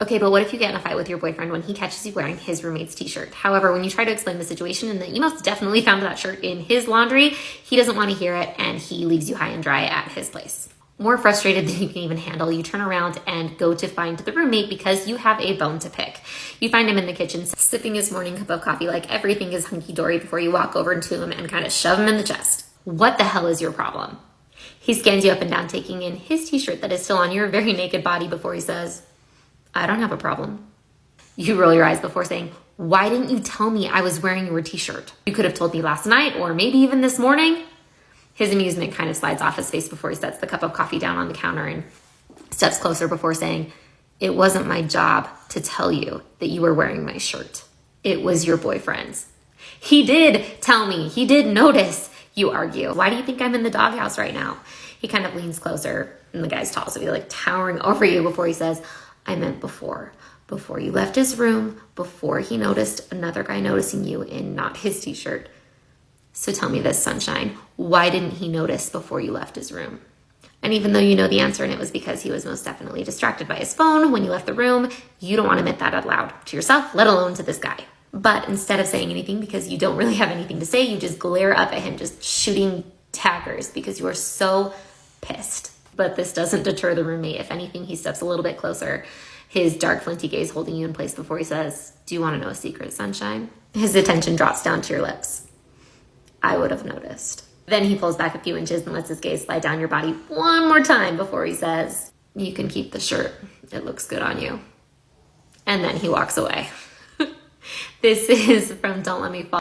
Okay, but what if you get in a fight with your boyfriend when he catches you wearing his roommate's t-shirt? However, when you try to explain the situation and that you most definitely found that shirt in his laundry, he doesn't want to hear it and he leaves you high and dry at his place. More frustrated than you can even handle, you turn around and go to find the roommate because you have a bone to pick. You find him in the kitchen sipping his morning cup of coffee like everything is hunky-dory before you walk over to him and kind of shove him in the chest. What the hell is your problem? He scans you up and down, taking in his t-shirt that is still on your very naked body before he says, I don't have a problem. You roll your eyes before saying, why didn't you tell me I was wearing your t-shirt? You could have told me last night or maybe even this morning. His amusement kind of slides off his face before he sets the cup of coffee down on the counter and steps closer before saying, it wasn't my job to tell you that you were wearing my shirt. It was your boyfriend's. He did tell me. He did notice, you argue. Why do you think I'm in the doghouse right now? He kind of leans closer, and the guy's tall, so he's like towering over you before he says, I meant before you left his room, before he noticed another guy noticing you in not his t-shirt. So tell me this, sunshine, why didn't he notice before you left his room? And even though you know the answer and it was because he was most definitely distracted by his phone when you left the room, you don't want to admit that out loud to yourself, let alone to this guy. But instead of saying anything because you don't really have anything to say, you just glare up at him, just shooting daggers because you are so pissed. But this doesn't deter the roommate. If anything, he steps a little bit closer, his dark, flinty gaze holding you in place before he says, do you want to know a secret, sunshine? His attention drops down to your lips. I would have noticed. Then he pulls back a few inches and lets his gaze slide down your body one more time before he says, you can keep the shirt. It looks good on you. And then he walks away. This is from Don't Let Me Fall.